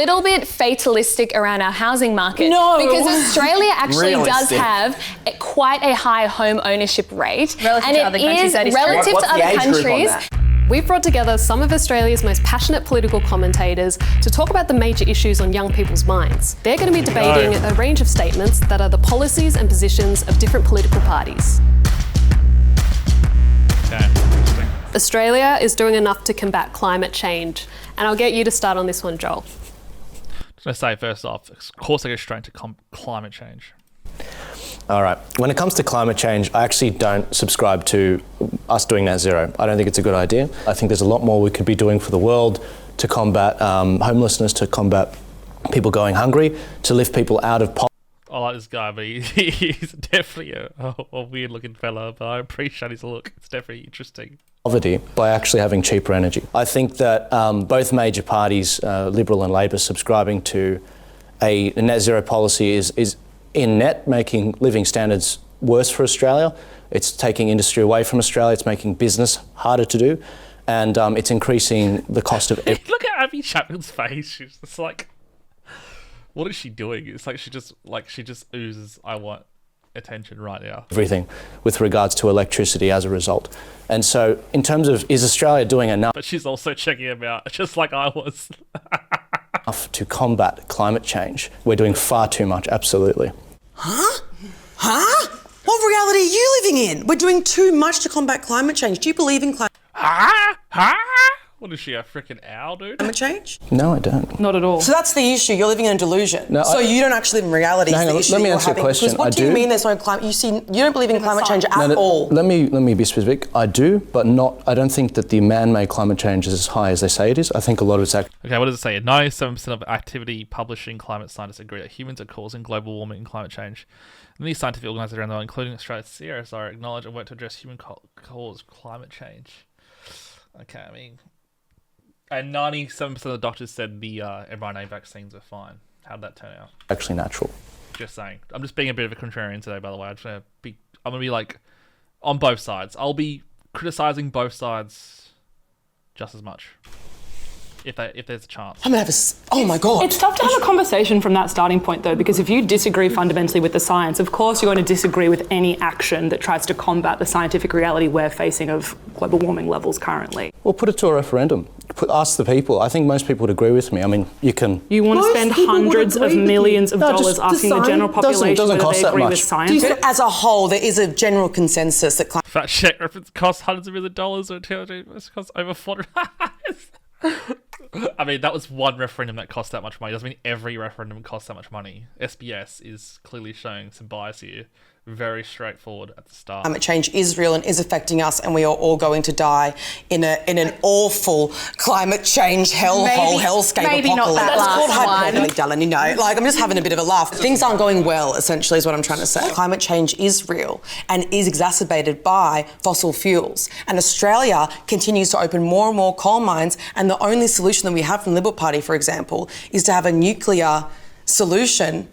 little bit fatalistic around our housing market. No. Because Australia actually does have quite a high home ownership rate. Relative to other countries, that is true. relative to other countries. We've brought together some of Australia's most passionate political commentators to talk about the major issues on young people's minds. They're going to be debating a range of statements that are the policies and positions of different political parties. Okay. Australia is doing enough to combat climate change, and I'll get you to start on this one, Joel. Just going to say, first off, of course I go straight to climate change. All right. When it comes to climate change, I actually don't subscribe to us doing net zero. I don't think it's a good idea. I think there's a lot more we could be doing for the world to combat homelessness, to combat people going hungry, to lift people out of poverty. I like this guy, but he's definitely a weird-looking fella, but I appreciate his look. It's definitely interesting. Poverty by actually having cheaper energy. I think that both major parties, Liberal and Labor, subscribing to a net zero policy is in net making living standards worse for Australia. It's taking industry away from Australia. It's making business harder to do, and it's increasing the cost of. Look at Abby Chapman's face. She's just like, what is she doing? It's like she just oozes, I want attention right now. Everything with regards to electricity as a result. And so in terms of, is Australia doing enough? But she's also checking him out, just like I was. To combat climate change. We're doing far too much, absolutely. Huh? What reality are you living in? We're doing too much to combat climate change. Do you believe in climate What is she, a freaking owl, dude? change? No, I don't. Not at all. So that's the issue. You're living in a delusion. No, so you don't actually live in reality. Hang on, let me answer your question. Because what do you mean there's no climate? You don't believe in climate change at all. Let me be specific. I do, but not. I don't think that the man-made climate change is as high as they say it is. I think a lot of it's actually. Okay, what does it say? 97% of activity publishing climate scientists agree that humans are causing global warming and climate change. And these scientific organisations around the world, including Australia's CSIRO, acknowledge and work to address human-caused climate change. Okay, I mean, and 97% of the doctors said the mRNA vaccines are fine. How'd that turn out? Actually natural. Just saying. I'm just being a bit of a contrarian today, by the way. I'm gonna be like on both sides. I'll be criticising both sides just as much. If there's a chance. I'm gonna have oh my God. It's tough to have a conversation from that starting point though, because if you disagree fundamentally with the science, of course you're going to disagree with any action that tries to combat the scientific reality we're facing of global warming levels currently. Well, put it to a referendum. Ask the people. I think most people would agree with me. I mean, you can. You want to spend hundreds of millions of dollars asking the general population whether they agree with science? As a whole, there is a general consensus that climate. Fact check reference costs hundreds of millions of dollars, or it costs over $400. I mean, that was one referendum that cost that much money. Doesn't mean every referendum costs that much money. SBS is clearly showing some bias here. Very straightforward at the start. Climate change is real and is affecting us, and we are all going to die in an awful climate change hellscape maybe apocalypse. Not that That's called last hyperbole, darling. You know, like I'm just having a bit of a laugh. Things aren't going well, essentially, is what I'm trying to say. Climate change is real and is exacerbated by fossil fuels, and Australia continues to open more and more coal mines. And the only solution that we have from the Liberal Party, for example, is to have a nuclear solution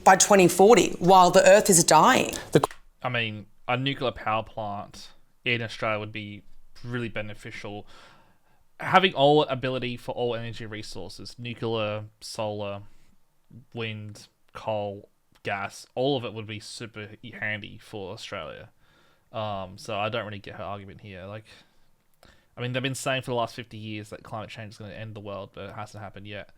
by 2040 while the earth is dying. I mean, a nuclear power plant in Australia would be really beneficial. Having all ability for all energy resources, nuclear, solar, wind, coal, gas, all of it would be super handy for Australia. So I don't really get her argument here. Like, I mean, they've been saying for the last 50 years that climate change is going to end the world, but it hasn't happened yet.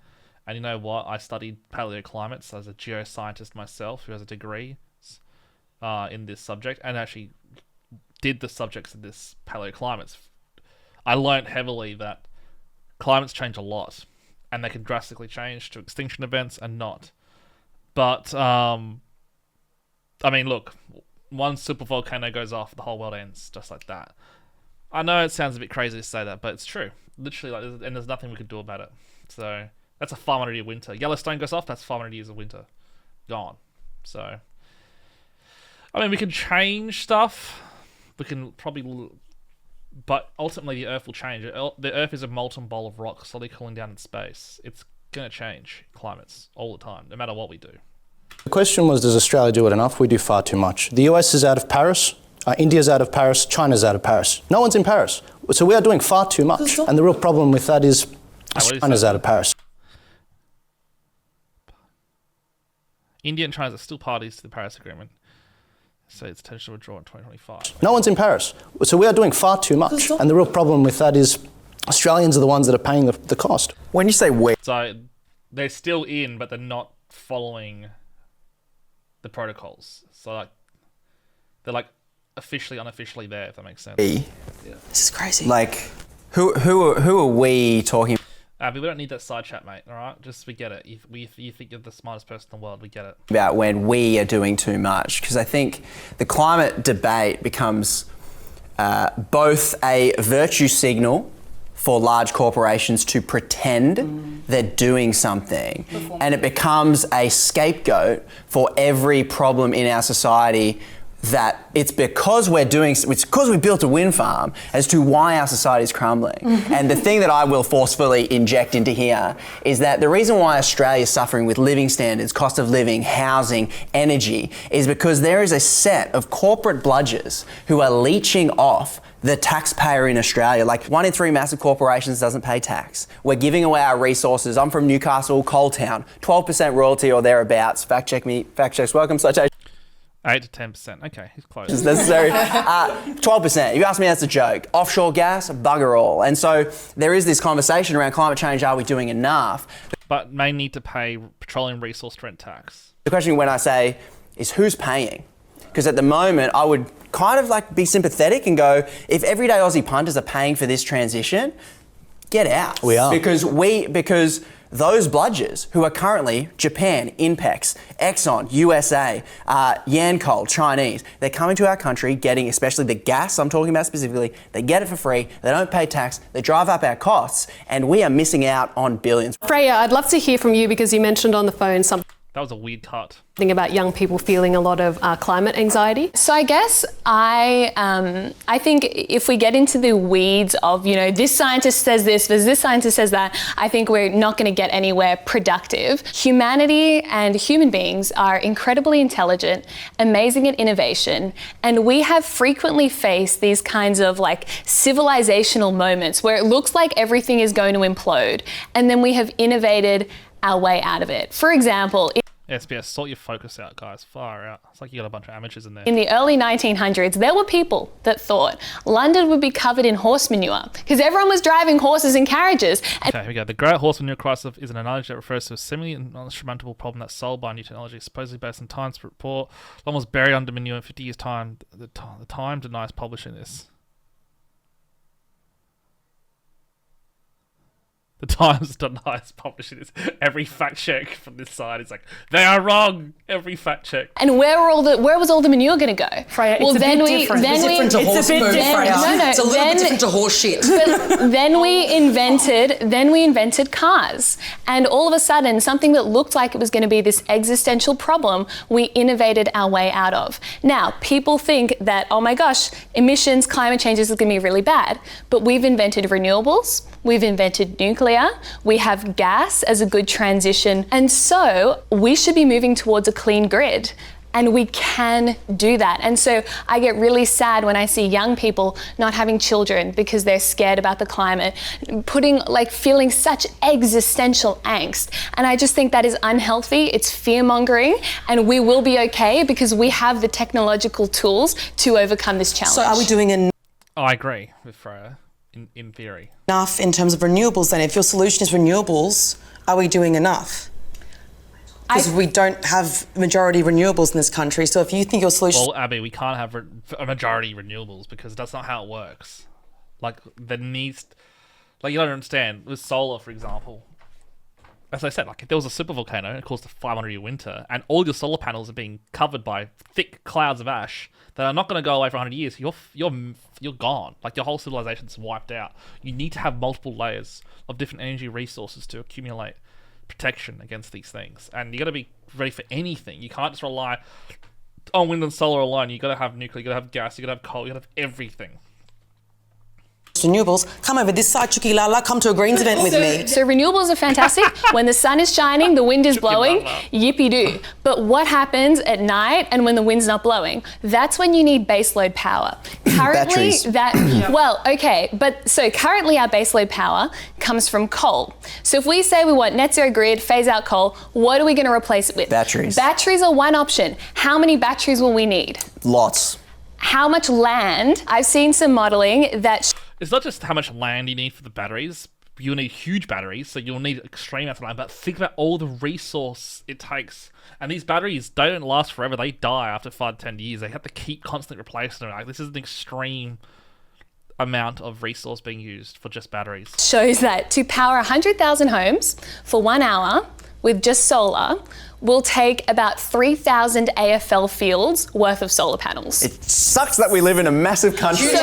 And you know what? I studied paleoclimates as a geoscientist myself who has a degree in this subject, and actually did the subjects of this paleoclimates. I learned heavily that climates change a lot, and they can drastically change to extinction events and not. But, I mean, look, one supervolcano goes off, the whole world ends, just like that. I know it sounds a bit crazy to say that, but it's true. Literally, like, and there's nothing we could do about it. So that's a 500-year winter. Yellowstone goes off, that's 500 years of winter. Gone. So, I mean, we can change stuff. We can probably... But ultimately, the Earth will change. The Earth is a molten ball of rock slowly cooling down in space. It's going to change climates all the time, no matter what we do. The question was, does Australia do it enough? We do far too much. The US is out of Paris. India's out of Paris. China's out of Paris. No one's in Paris. So we are doing far too much. And the real problem with that is China's out of Paris. India and China are still parties to the Paris Agreement. So it's potential to withdraw in 2025. No one's in Paris. So we are doing far too much. And the real problem with that is Australians are the ones that are paying the cost. When you say we, So they're still in, but they're not following the protocols. So like they're like officially, unofficially there, if that makes sense. this is crazy. Like, who are we talking? Abby, we don't need that side chat, mate. All right, just we get it. You think you're the smartest person in the world. We get it. About when we are doing too much, because I think the climate debate becomes both a virtue signal for large corporations to pretend they're doing something, and it becomes a scapegoat for every problem in our society. That it's because it's because we built a wind farm as to why our society is crumbling. And the thing that I will forcefully inject into here is that the reason why Australia is suffering with living standards, cost of living, housing, energy, is because there is a set of corporate bludgers who are leeching off the taxpayer in Australia. Like 1 in 3 massive corporations doesn't pay tax. We're giving away our resources. I'm from Newcastle, Coal Town, 12% royalty or thereabouts. Fact check me, fact checks welcome, citation. 8 to 10%. Okay, he's close. It's necessary. 12%. If you ask me, that's a joke. Offshore gas, bugger all. And so there is this conversation around climate change. Are we doing enough? But may need to pay petroleum resource rent tax. The question when I say is who's paying? Because at the moment, I would kind of like be sympathetic and go, if everyday Aussie punters are paying for this transition, get out. We are. Because those bludgers who are currently Japan, Inpex, Exxon, USA, Yancoal, Chinese, they're coming to our country getting, especially the gas I'm talking about specifically, they get it for free, they don't pay tax, they drive up our costs, and we are missing out on billions. Freya, I'd love to hear from you because you mentioned on the phone something That was a weird cut. about young people feeling a lot of climate anxiety. So I guess I think if we get into the weeds of, you know, this scientist says this scientist says that, I think we're not going to get anywhere productive. Humanity and human beings are incredibly intelligent, amazing at innovation, and we have frequently faced these kinds of like civilizational moments where it looks like everything is going to implode, and then we have innovated our way out of it. For example, SBS, sort your focus out, guys. Far out. It's like you got a bunch of amateurs in there. in the early 1900s, there were people that thought London would be covered in horse manure because everyone was driving horses and carriages. And Okay, here we go. The Great Horse Manure Crisis is an analogy that refers to a seemingly insurmountable problem that's solved by new technology, supposedly based on Times report. London was buried under manure in 50 years' time. The Times denies publishing this. The Times denies publishing this. Every fact check from this side is like, they are wrong. Every fact check. And where was all the manure going to go? Freya, it's a bit different. It's different to horse poo, Freya. No, It's a little bit different to horse shit. But then we invented cars, and all of a sudden, something that looked like it was going to be this existential problem, we innovated our way out of. Now, people think that, oh my gosh, emissions, climate change is going to be really bad, but we've invented renewables, we've invented nuclear, we have gas as a good transition, and so we should be moving towards a clean grid. And we can do that. And so I get really sad when I see young people not having children because they're scared about the climate, feeling such existential angst. And I just think that is unhealthy. It's fear-mongering, and we will be okay because we have the technological tools to overcome this challenge. So are we doing I agree with Freya, in theory. enough in terms of renewables then? If your solution is renewables, are we doing enough? Because we don't have majority renewables in this country. So if you think your solution... Well, Abby, we can't have a majority renewables because that's not how it works. Like, there needs... Like, you don't understand. With solar, for example, as I said, like, if there was a supervolcano and it caused a 500-year winter and all your solar panels are being covered by thick clouds of ash that are not going to go away for 100 years, you're gone. Like, your whole civilization's wiped out. You need to have multiple layers of different energy resources to accumulate protection against these things, and you got to be ready for anything. You can't just rely on wind and solar alone. You got to have nuclear, you got to have gas, you got to have coal, you got to have everything. renewables, come over this side, Chucky Lala, come to a Greens event with me. So renewables are fantastic. When the sun is shining, the wind is blowing, yippee-doo. But what happens at night and when the wind's not blowing? That's when you need baseload power. Currently, currently our baseload power comes from coal. So if we say we want net zero grid, phase out coal, what are we going to replace it with? Batteries. Batteries are one option. How many batteries will we need? Lots. How much land? I've seen some modelling that... It's not just how much land you need for the batteries. You'll need huge batteries, so you'll need extreme amounts of land, but think about all the resource it takes. And these batteries don't last forever. They die after 5 to 10 years. They have to keep constantly replacing them. Like, this is an extreme amount of resource being used for just batteries. Shows that to power 100,000 homes for 1 hour with just solar will take about 3,000 AFL fields worth of solar panels. It sucks that we live in a massive country. And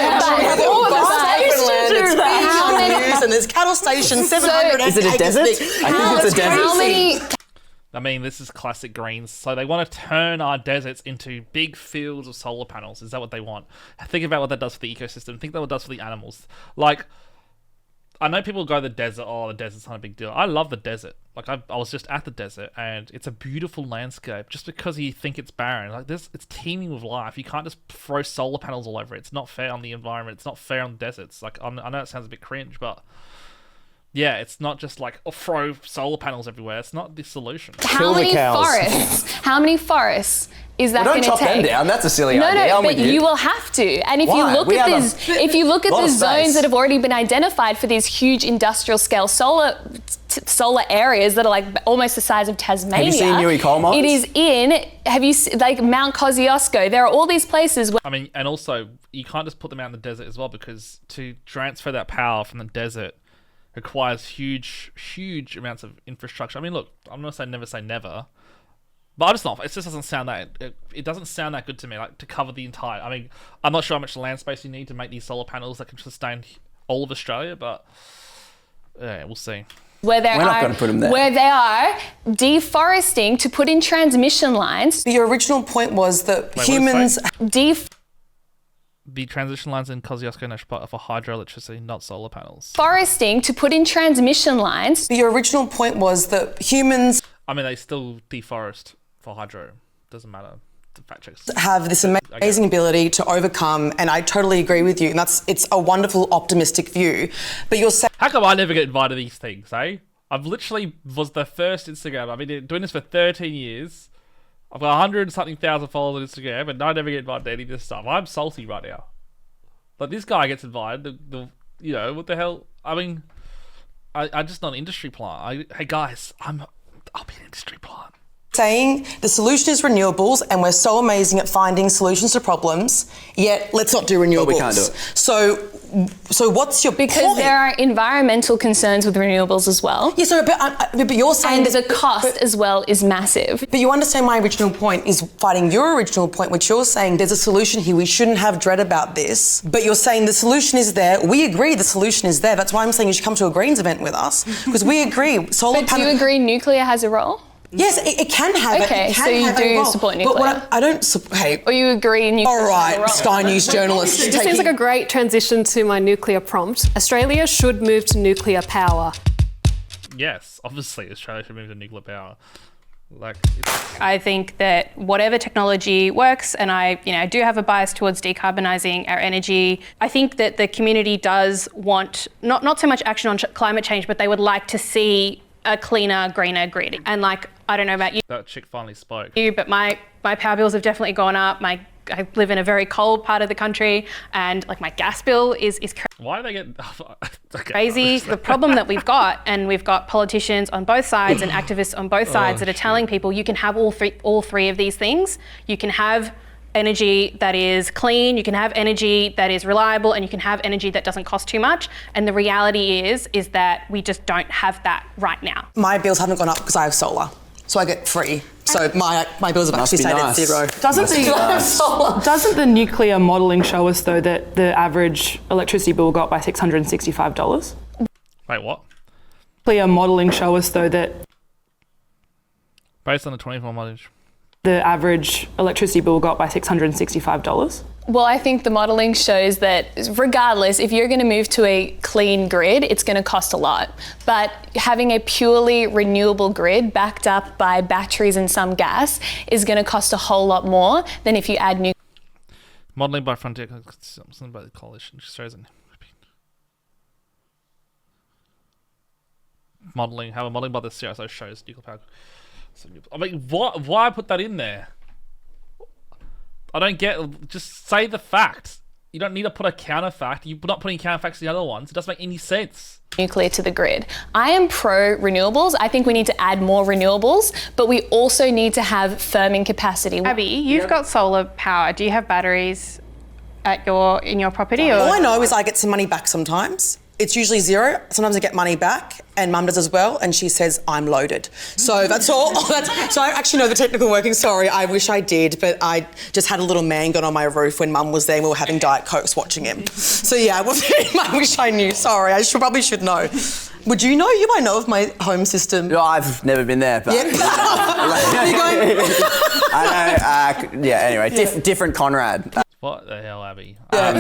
there's cattle stations, 700 Is it a desert? I think it's a desert. I mean, this is classic Greens. So they want to turn our deserts into big fields of solar panels. Is that what they want? Think about what that does for the ecosystem. Think about what it does for the animals. Like, I know people go to the desert, oh, the desert's not a big deal. I love the desert. Like, I was just at the desert, and it's a beautiful landscape. Just because you think it's barren, like this, it's teeming with life. You can't just throw solar panels all over it. It's not fair on the environment. It's not fair on the deserts. Like, I know it sounds a bit cringe, but yeah, it's not just like throw solar panels everywhere. It's not the solution. How many forests? How many forests is that going to take? Don't chop them down. That's a silly idea. No, but you will have to. And if you look at this, if you look at the zones that have already been identified for these huge industrial scale solar areas that are like almost the size of Tasmania. Have you seen Newey coal mines? It is in. Have you like Mount Kosciuszko? There are all these places where. I mean, and also you can't just put them out in the desert as well, because to transfer that power from the desert requires huge amounts of infrastructure. I mean, look, I'm not saying never say never, but I just not. It just doesn't sound that. It doesn't sound that good to me. Like, to cover the entire. I mean, I'm not sure how much land space you need to make these solar panels that can sustain all of Australia, but yeah, we'll see. Where they are deforesting to put in transmission lines. Your original point was that humans the transition lines in Kosciuszko National Park are for hydroelectricity, not solar panels. Foresting to put in transmission lines. Your original point was that humans... I mean, they still deforest for hydro. Doesn't matter. The fact checks have this amazing ability to overcome, and I totally agree with you, and it's a wonderful, optimistic view. But you're saying... How come I never get invited to these things, eh? I've literally was the first Instagram. I've been doing this for 13 years. I've got 100-something thousand followers on Instagram, and I never get invited to any of this stuff. I'm salty right now. Like, this guy gets invited. You know, what the hell? I mean, I'm just not an industry plant. Hey guys, I'll be an industry plant. Saying the solution is renewables, and we're so amazing at finding solutions to problems, yet let's not do renewables. But we can't do it. So what's your point? Because there are environmental concerns with renewables as well. Yeah, so but you're saying... And the cost as well is massive. But you understand my original point is fighting your original point, which you're saying there's a solution here. We shouldn't have dread about this. But you're saying the solution is there. We agree the solution is there. That's why I'm saying you should come to a Greens event with us, because we agree. But do you agree nuclear has a role? Yes, it can have. Okay, so you do support nuclear. But what I don't support. Hey. Or you agree nuclear? All right, Sky News journalist. This seems like a great transition to my nuclear prompt. Australia should move to nuclear power. Yes, obviously Australia should move to nuclear power. I think that whatever technology works, and I do have a bias towards decarbonising our energy. I think that the community does want not so much action on climate change, but they would like to see a cleaner, greener grid. And I don't know about you. That chick finally spoke. But my power bills have definitely gone up. I live in a very cold part of the country, and my gas bill is Why do they get crazy? The problem that we've got, and we've got politicians on both sides and activists on both sides that are telling people you can have all three of these things. You can have energy that is clean, you can have energy that is reliable, and you can have energy that doesn't cost too much. And the reality is that we just don't have that right now. My bills haven't gone up because I have solar, so I get free. So my bills have actually stayed at zero. Doesn't the nuclear modelling show us, though, that the average electricity bill got by $665? Wait, what? Nuclear modelling show us, though, that based on the 24 mileage, the average electricity bill got by $665. Well, I think the modelling shows that regardless, if you're going to move to a clean grid, it's going to cost a lot. But having a purely renewable grid backed up by batteries and some gas is going to cost a whole lot more than if you add new. Modelling by Frontier, something about the coalition. Modelling by the CSO shows nuclear power. I mean, why put that in there? I don't get. Just say the fact. You don't need to put a counterfact. You're not putting counterfacts to the other ones. It doesn't make any sense. Nuclear to the grid. I am pro renewables. I think we need to add more renewables, but we also need to have firming capacity. Abby, you've got solar power. Do you have batteries at in your property? Or? All I know is I get some money back sometimes. It's usually zero. Sometimes I get money back, and Mum does as well, and she says I'm loaded. So that's all. So I actually know the technical working. Sorry, I wish I did, but I just had a little man gun on my roof when Mum was there and we were having Diet Cokes watching him. So yeah, I wish I knew. Sorry, I probably should know. Would you know? You might know of my home system. No, I've never been there, but... Yeah. I know, anyway, different Conrad. What the hell, Abby? I'd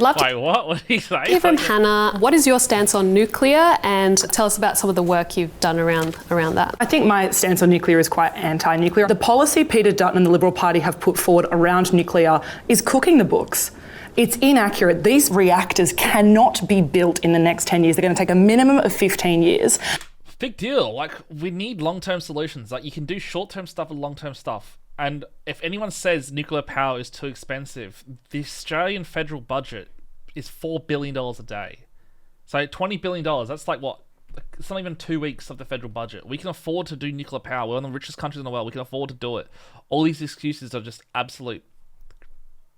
love to Wait, what? What did he say? hear from Hannah. What is your stance on nuclear, and tell us about some of the work you've done around that? I think my stance on nuclear is quite anti-nuclear. The policy Peter Dutton and the Liberal Party have put forward around nuclear is cooking the books. It's inaccurate. These reactors cannot be built in the next 10 years. They're going to take a minimum of 15 years. Big deal. Like, we need long-term solutions. Like, you can do short-term stuff and long-term stuff. And if anyone says nuclear power is too expensive, the Australian federal budget is $4 billion a day. So $20 billion, that's like what? It's not even 2 weeks of the federal budget. We can afford to do nuclear power. We're one of the richest countries in the world. We can afford to do it. All these excuses are just absolute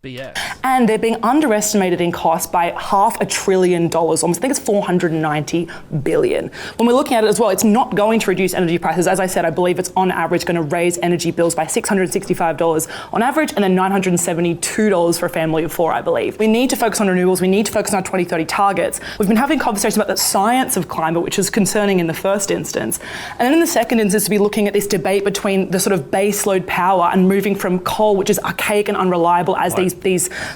BS. And they're being underestimated in cost by $500 billion, almost. I think it's $490 billion. When we're looking at it as well, it's not going to reduce energy prices. As I said, I believe it's on average going to raise energy bills by $665 on average, and then $972 for a family of four, I believe. We need to focus on renewables. We need to focus on our 2030 targets. We've been having conversations about the science of climate, which is concerning in the first instance. And then in the second instance, to be looking at this debate between the sort of baseload power and moving from coal, which is archaic and unreliable as these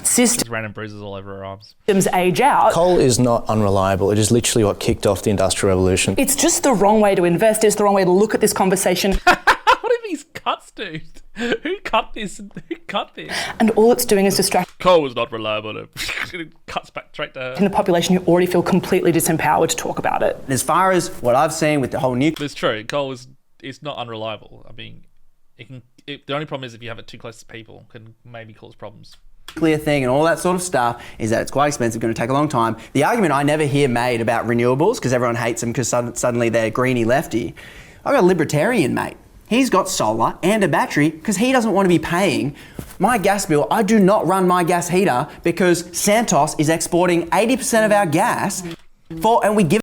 systems Random bruises all over her arms. age out. Coal is not unreliable. It is literally what kicked off the Industrial Revolution. It's just the wrong way to invest. It's the wrong way to look at this conversation. What are these cuts, dude? Who cut this? Who cut this? And all it's doing is distracting Coal was not reliable. It cuts back straight to her. the population who already feel completely disempowered to talk about it. As far as what I've seen with the whole nuclear... It's true. Coal is not unreliable. I mean, the only problem is if you have it too close to people, can maybe cause problems. Nuclear thing and all that sort of stuff is that it's quite expensive, going to take a long time. The argument I never hear made about renewables, because everyone hates them because suddenly they're greeny lefty. I've got a libertarian mate. He's got solar and a battery because he doesn't want to be paying my gas bill. I do not run my gas heater because Santos is exporting 80% of our gas and we give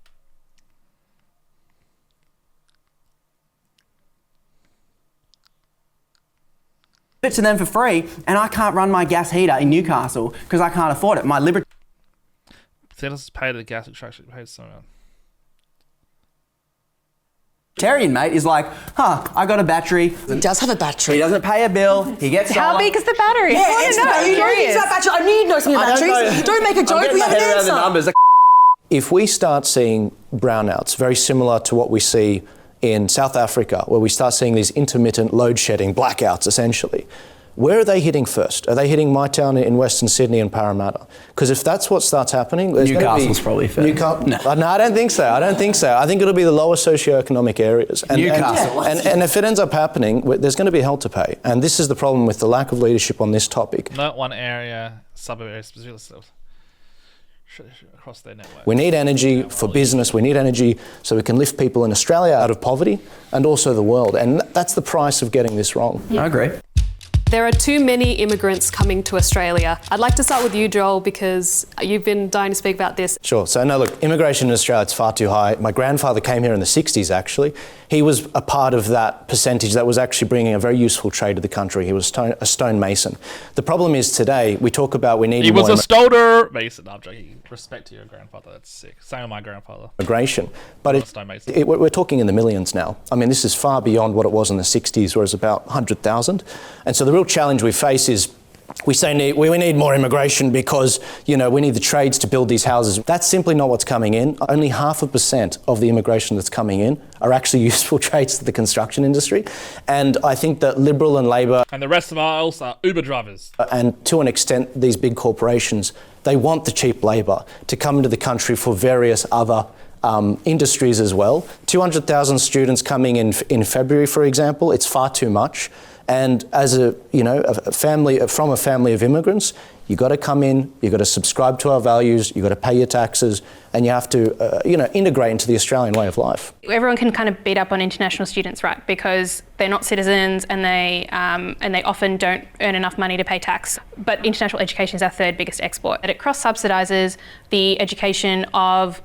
it to them for free, and I can't run my gas heater in Newcastle because I can't afford it. My Santos paid the gas extraction, paid someone. libertarian mate is like, I got a battery. He does have a battery. He doesn't pay a bill. He gets How solar. big is the battery? Yeah, it's about, you know things about batteries. I need to know something about batteries. Don't make a joke. We have an answer. Numbers. If we start seeing brownouts, very similar to what we see in South Africa, where we start seeing these intermittent load shedding, blackouts essentially, where are they hitting first? Are they hitting my town in Western Sydney and Parramatta? Because if that's what starts happening... Newcastle's probably first. No, I don't think so. I think it'll be the lower socioeconomic areas. Newcastle. And if it ends up happening, there's going to be hell to pay. And this is the problem with the lack of leadership on this topic. Not one area, suburb area, specifically across their network. We need energy for business. We need energy so we can lift people in Australia out of poverty and also the world. And that's the price of getting this wrong. I agree. There are too many immigrants coming to Australia. I'd like to start with you, Joel, because you've been dying to speak about this. Sure. So, no, look, immigration in Australia is far too high. My grandfather came here in the 60s, actually. He was a part of that percentage that was actually bringing a very useful trade to the country. He was a stonemason. The problem is today, we talk about we need more... He was a stoner mason. No, I'm joking. Respect to your grandfather. That's sick. Same with my grandfather. Immigration. But we're talking in the millions now. I mean, this is far beyond what it was in the 60s, where it was about 100,000. And so the real challenge we face is we say we need more immigration because, we need the trades to build these houses. That's simply not what's coming in. Only 0.5% of the immigration that's coming in are actually useful trades to the construction industry. And I think that Liberal and Labor... And the rest of us are Uber drivers. And to an extent, these big corporations, they want the cheap labour to come into the country for various other industries as well. 200,000 students coming in February, for example, it's far too much. And as a family of immigrants, you got to come in, you got to subscribe to our values, you got to pay your taxes, and you have to, integrate into the Australian way of life. Everyone can kind of beat up on international students, right? Because they're not citizens and they often don't earn enough money to pay tax. But international education is our third biggest export. And it cross-subsidises the education of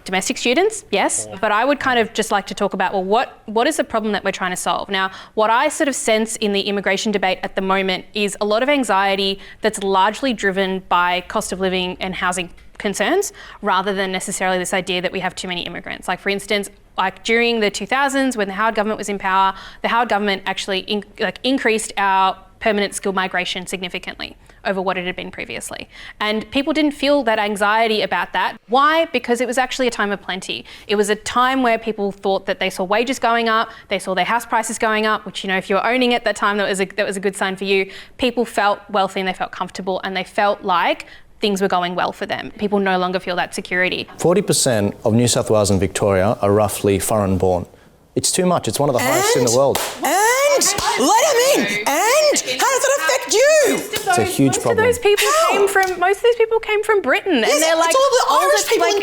domestic students, yes. But I would kind of just like to talk about, well, what is the problem that we're trying to solve? Now, what I sort of sense in the immigration debate at the moment is a lot of anxiety that's largely driven by cost of living and housing concerns, rather than necessarily this idea that we have too many immigrants. Like, for instance, like during the 2000s, when the Howard government was in power, the Howard government actually increased our permanent skilled migration significantly over what it had been previously. And people didn't feel that anxiety about that. Why? Because it was actually a time of plenty. It was a time where people thought that they saw wages going up, they saw their house prices going up, which, if you were owning at that time, that was a good sign for you. People felt wealthy and they felt comfortable and they felt like things were going well for them. People no longer feel that security. 40% of New South Wales and Victoria are roughly foreign-born. It's too much. It's one of the highest in the world. And let them in. And how does it affect you? It's a huge problem. Most of these people came from Britain, Yes, and they're like, it's all the Irish people in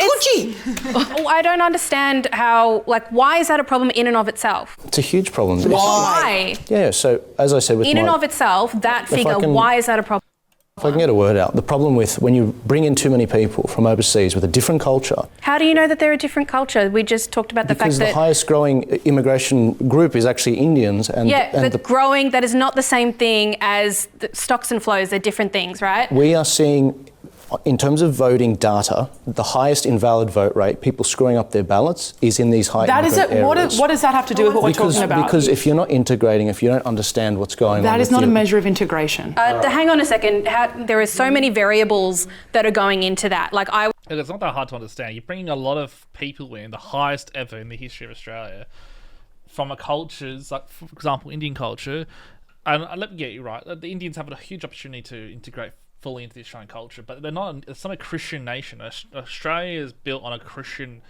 Coogee. I don't understand how. Why is that a problem in and of itself? It's a huge problem. Why? Yeah. So as I said, In and of itself, that figure. Why is that a problem? If I can get a word out, the problem with when you bring in too many people from overseas with a different culture... How do you know that they're a different culture? We just talked about the fact that... Because the highest growing immigration group is actually Indians. Growing, that is not the same thing as the stocks and flows. They're different things, right? We are seeing, in terms of voting data, the highest invalid vote rate, people screwing up their ballots, is in these high immigrant areas. What does that have to do with what we're talking about? Because if you're not integrating, if you don't understand what's going on... That is not a measure of integration. Hang on a second. There are so many variables that are going into that. It's not that hard to understand. You're bringing a lot of people in, the highest ever in the history of Australia, from a cultures, like, for example, Indian culture. And let me get you right. The Indians have a huge opportunity to integrate fully into the Australian culture, but it's not a Christian nation. Australia is built on Christian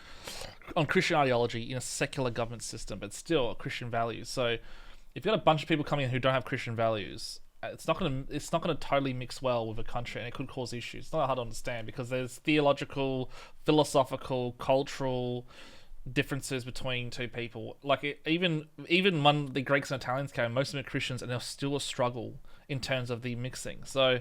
ideology in a secular government system, but still a Christian values. So if you've got a bunch of people coming in who don't have Christian values, it's not going to totally mix well with a country, and it could cause issues. It's not hard to understand because there's theological, philosophical, cultural differences between two people. Even when the Greeks and Italians came, most of them are Christians, and there's still a struggle in terms of the mixing. So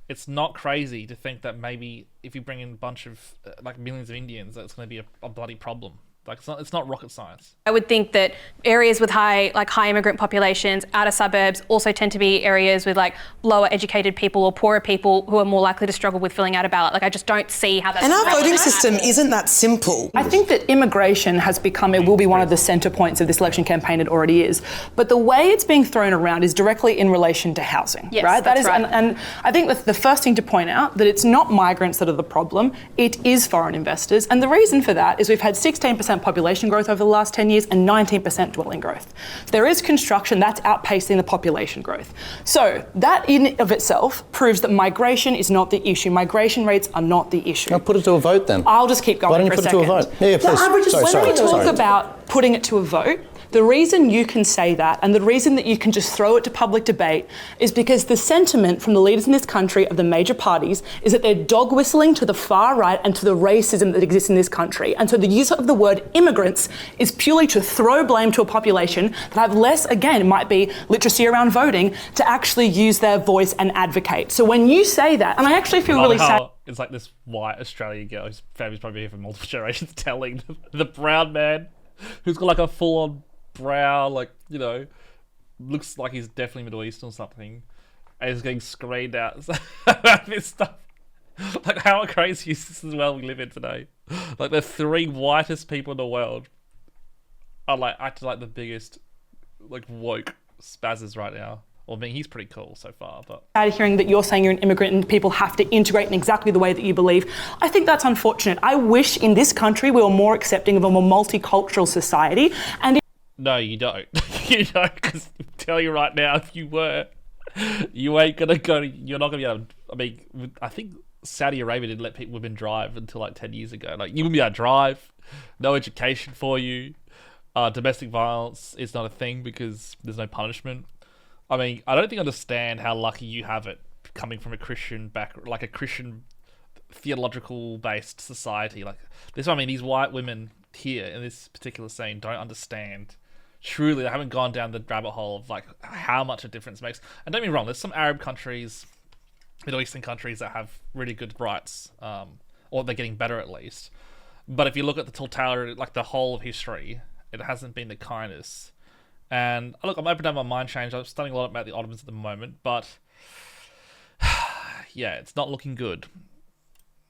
it's not crazy to think that maybe if you bring in a bunch of millions of Indians, that's going to be a bloody problem. It's not rocket science. I would think that areas with high immigrant populations, outer suburbs, also tend to be areas with lower educated people or poorer people who are more likely to struggle with filling out a ballot. I just don't see how that's... And our voting system isn't that simple. I think that immigration it will be one of the centre points of this election campaign. It already is. But the way it's being thrown around is directly in relation to housing, yes, right? That's right. And I think that's the first thing to point out, that it's not migrants that are the problem, it is foreign investors. And the reason for that is we've had 16% population growth over the last 10 years and 19% dwelling growth. There is construction that's outpacing the population growth. So that in of itself proves that migration is not the issue. Migration rates are not the issue. I'll put it to a vote then. I'll just keep going for a second. Why don't you put it to a vote? Yeah, please. When we talk about putting it to a vote, the reason you can say that and the reason that you can just throw it to public debate is because the sentiment from the leaders in this country of the major parties is that they're dog whistling to the far right and to the racism that exists in this country. And so the use of the word immigrants is purely to throw blame to a population that have less, again, it might be literacy around voting, to actually use their voice and advocate. So when you say that, and I actually feel really sad. It's like this white Australian girl whose family's probably here for multiple generations telling the brown man who's got a full-on brow, looks like he's definitely Middle Eastern or something, and he's getting screened out about this stuff. Like, how crazy is this as well we live in today? Like, the 3 whitest people in the world are, like, acting like the biggest, like, woke spazzes right now. Well, I mean, he's pretty cool so far, but... Out of hearing that you're saying you're an immigrant and people have to integrate in exactly the way that you believe, I think that's unfortunate. I wish in this country we were more accepting of a more multicultural society. And no, you don't. You don't, because I tell you right now, if you were, you ain't gonna go. You're not gonna be able. I mean, I think Saudi Arabia didn't let women drive until like 10 years ago. Like, you wouldn't be able to drive. No education for you. Domestic violence is not a thing because there's no punishment. I mean, I don't think I understand how lucky you have it coming from a Christian like a Christian theological based society. Like this, I mean, these white women here in this particular scene don't understand. Truly, they haven't gone down the rabbit hole of like how much a difference makes. And don't get me wrong, there's some Arab countries, Middle Eastern countries that have really good rights, or they're getting better at least. But if you look at the totality, like the whole of history, it hasn't been the kindest. And look, I'm open to have my mind change. I'm studying a lot about the Ottomans at the moment, but yeah, it's not looking good.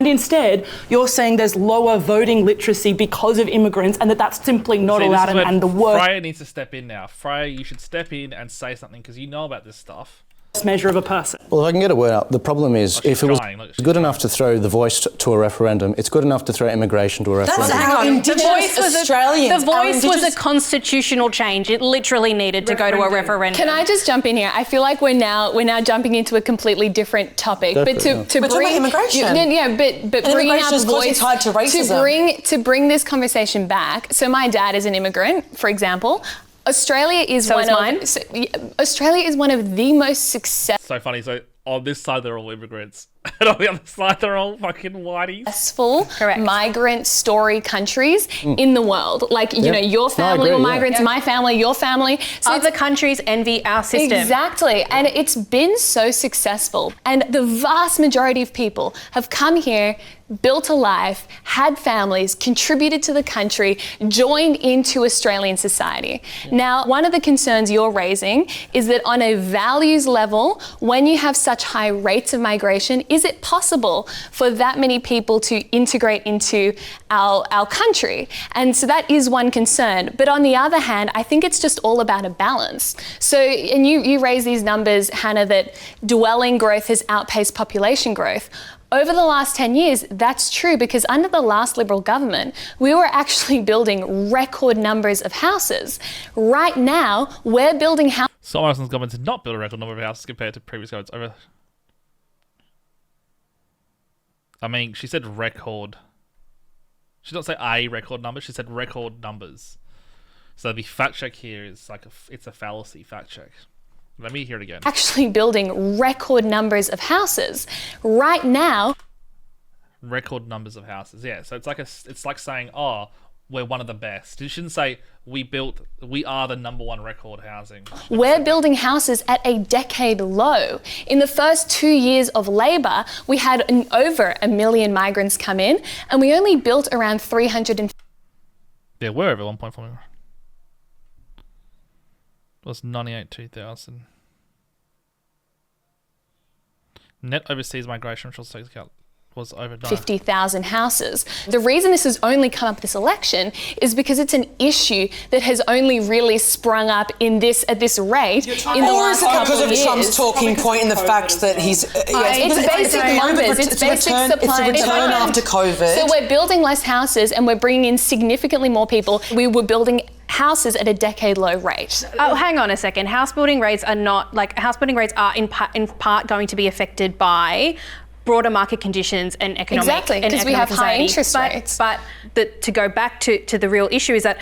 And instead, you're saying there's lower voting literacy because of immigrants and that's simply not allowed, and the worst Freya needs to step in now. Freya, you should step in and say something because you know about this stuff. measure of a person. Well, if I can get a word out, the problem is if it was good enough to throw the voice to a referendum, it's good enough to throw immigration to a referendum. That's how Indigenous Australians... The voice was a constitutional change. It literally needed to go to a referendum. Can I just jump in here? I feel like we're now jumping into a completely different topic. But to bring immigration. But bringing up voice tied to racism. to bring this conversation back. So my dad is an immigrant, for example. Australia is Australia is one of the most successful. So funny. So on this side they're all immigrants, and on the other side they're all fucking whiteys. Migrant story countries in the world. Like you know, your family were migrants, my family, your family. So other countries envy our system. Exactly, and it's been so successful. And the vast majority of people have come here, built a life, had families, contributed to the country, joined into Australian society. Now, one of the concerns you're raising is that on a values level, when you have such high rates of migration, is it possible for that many people to integrate into our country? And so that is one concern. But on the other hand, I think it's just all about a balance. So, and you raise these numbers, Hannah, that dwelling growth has outpaced population growth. Over the last 10 years, that's true because under the last Liberal government, we were actually building record numbers of houses. Right now, we're building houses. So Morrison's government did not build a record number of houses compared to previous governments. I mean, she said record. She didn't say a record number, she said record numbers. So the fact check here is like it's a fallacy fact check. Let me hear it again. Actually building record numbers of houses. Right now. Record numbers of houses, yeah. So it's like saying, oh, we're one of the best. You shouldn't say we are the number one record housing. We're building houses at a decade low. In the first 2 years of Labor, we had over 1 million migrants come in, and we only built around 300. There were over 1.4 million. Was 98,200. Net overseas migration, which also takes account, was over 50,000 houses. The reason this has only come up this election is because it's an issue that has only really sprung up at this rate in the last couple of years. Because of Trump's talking point in the fact that he's... it's basic numbers. It's basic supply and demand after COVID. So we're building less houses and we're bringing in significantly more people. We were building houses at a decade low rate. Oh, hang on a second. House building rates are in part going to be affected by broader market conditions and economic exactly because we have high interest rates. But to go back to the real issue is that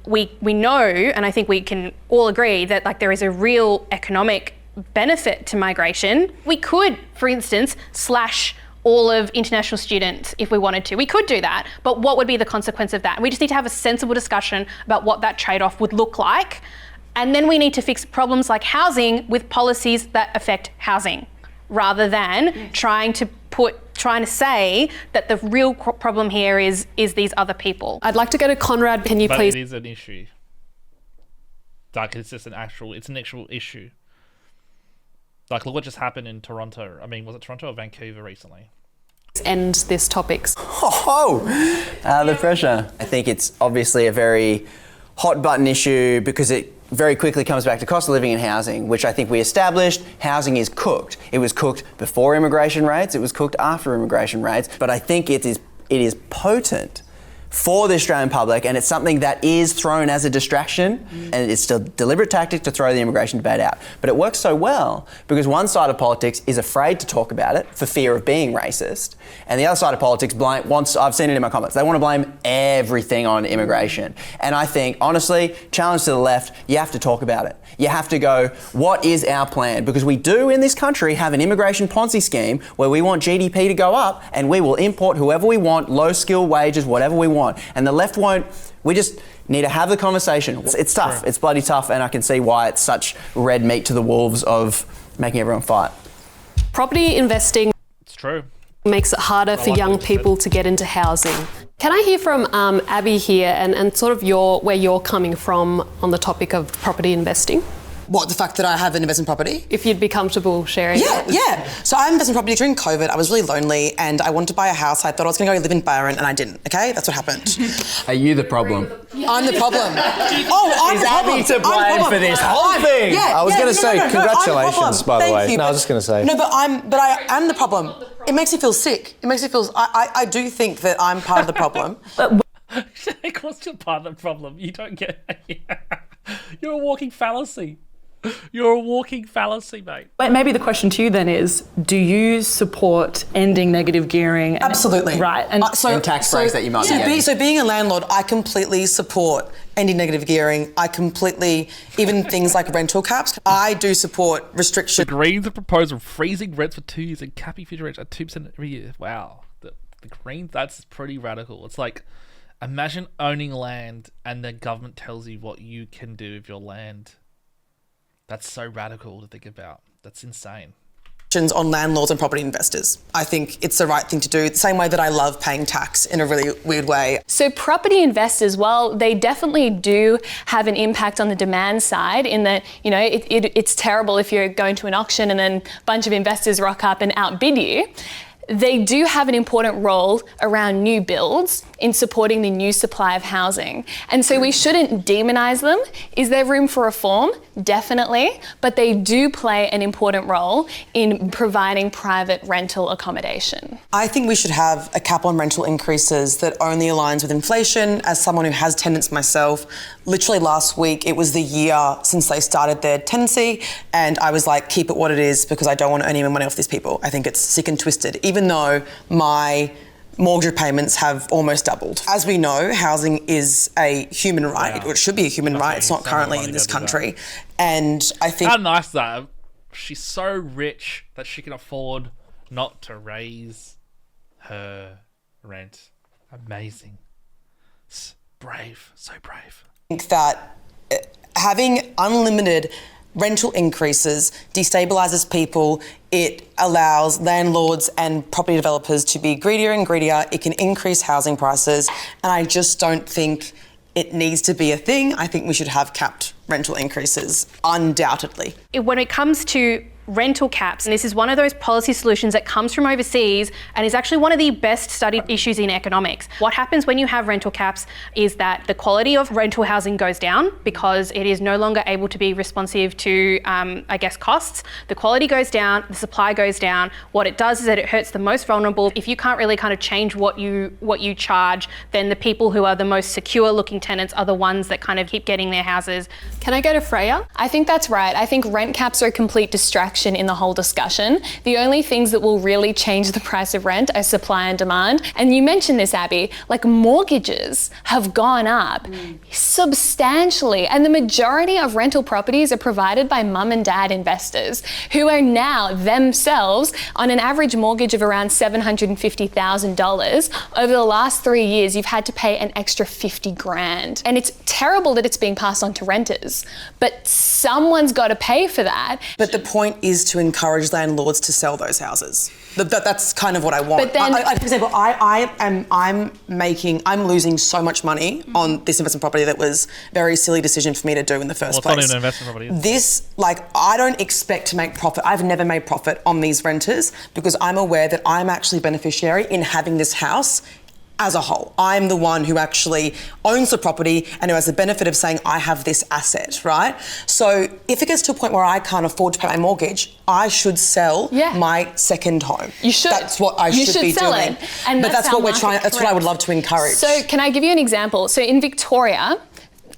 we know, and I think we can all agree that like there is a real economic benefit to migration. We could, for instance, slash all of international students if we wanted to. We could do that, but what would be the consequence of that? And we just need to have a sensible discussion about what that trade-off would look like. And then we need to fix problems like housing with policies that affect housing, rather than trying to say that the real problem here is these other people. I'd like to go to Conrad. Can you please? It is an issue. Like it's an actual issue. Like look what just happened in Toronto. I mean, was it Toronto or Vancouver recently? End this topic. The pressure. I think it's obviously a very hot button issue because it very quickly comes back to cost of living and housing, which I think we established. Housing is cooked. It was cooked before immigration rates. It was cooked after immigration rates. But I think it is potent for the Australian public, and it's something that is thrown as a distraction, and it's a deliberate tactic to throw the immigration debate out. But it works so well because one side of politics is afraid to talk about it for fear of being racist, and the other side of politics I've seen it in my comments, they want to blame everything on immigration. And I think, honestly, challenge to the left, you have to talk about it. You have to go, what is our plan? Because we do in this country have an immigration Ponzi scheme where we want GDP to go up and we will import whoever we want, low skill wages, whatever we want. And the left won't. We just need to have the conversation. It's tough. It's bloody tough, and I can see why it's such red meat to the wolves of making everyone fight. Property investing. It's true. Makes it harder for young people to get into housing. Can I hear from Abby here and sort of where you're coming from on the topic of property investing? What, the fact that I have an investment property? If you'd be comfortable sharing. Yeah. So I invested in property during COVID. I was really lonely and I wanted to buy a house. I thought I was going to go live in Byron and I didn't, okay? That's what happened. Are you the problem? I'm the problem. I'm the problem. Is Abby to blame for this whole thing? Yeah, I was going to say, congratulations, by the way. Thank you, No, I was just going to say. No, but I am the problem. It makes me feel sick. It makes me feel... I do think that I'm part of the problem. Of course you're part of the problem. You don't get... You're a walking fallacy. You're a walking fallacy, mate. But maybe the question to you then is, do you support ending negative gearing? Absolutely. Right. And tax breaks that you might be getting. So being a landlord, I completely support ending negative gearing. I completely, even things like rental caps, I do support restriction. The Greens have proposed freezing rents for 2 years and capping future rents at 2% every year. Wow. The Greens, that's pretty radical. It's like, imagine owning land and the government tells you what you can do with your land. That's so radical to think about. That's insane. On landlords and property investors. I think it's the right thing to do, the same way that I love paying tax in a really weird way. So property investors, well, they definitely do have an impact on the demand side in that, you know, it's terrible if you're going to an auction and then a bunch of investors rock up and outbid you. They do have an important role around new builds in supporting the new supply of housing. And so we shouldn't demonise them. Is there room for reform? Definitely. But they do play an important role in providing private rental accommodation. I think we should have a cap on rental increases that only aligns with inflation. As someone who has tenants myself, literally last week, it was the year since they started their tenancy, and I was like, keep it what it is because I don't want to earn any more money off these people. I think it's sick and twisted, even though my mortgage repayments have almost doubled. As we know, housing is a human right, or it should be a human right. It's not currently in this country. And I think... How nice that she's so rich that she can afford not to raise her rent. Amazing. Brave, so brave. I think that having unlimited rental increases destabilises people. It allows landlords and property developers to be greedier and greedier. It can increase housing prices. And I just don't think it needs to be a thing. I think we should have capped rental increases, undoubtedly. When it comes to rental caps, and this is one of those policy solutions that comes from overseas and is actually one of the best studied issues in economics. What happens when you have rental caps is that the quality of rental housing goes down because it is no longer able to be responsive to, costs. The quality goes down, the supply goes down. What it does is that it hurts the most vulnerable. If you can't really kind of change what you charge, then the people who are the most secure looking tenants are the ones that kind of keep getting their houses. Can I go to Freya? I think that's right. I think rent caps are a complete distraction in the whole discussion. The only things that will really change the price of rent are supply and demand. And you mentioned this, Abby, like mortgages have gone up substantially. And the majority of rental properties are provided by mum and dad investors who are now themselves on an average mortgage of around $750,000. Over the last 3 years, you've had to pay an extra $50,000. And it's terrible that it's being passed on to renters, but someone's got to pay for that. But the point is to encourage landlords to sell those houses. That's kind of what I want. But then, for example, I'm losing so much money on this investment property that was a very silly decision for me to do in the first place. It's not even an investment property. This, I don't expect to make profit. I've never made profit on these renters because I'm aware that I'm actually a beneficiary in having this house as a whole. I'm the one who actually owns the property and who has the benefit of saying I have this asset, right? So if it gets to a point where I can't afford to pay my mortgage, I should sell my second home. You should. That's what I should be sell doing. it. And but that's what we're trying. That's what I would love to encourage. So can I give you an example? So in Victoria,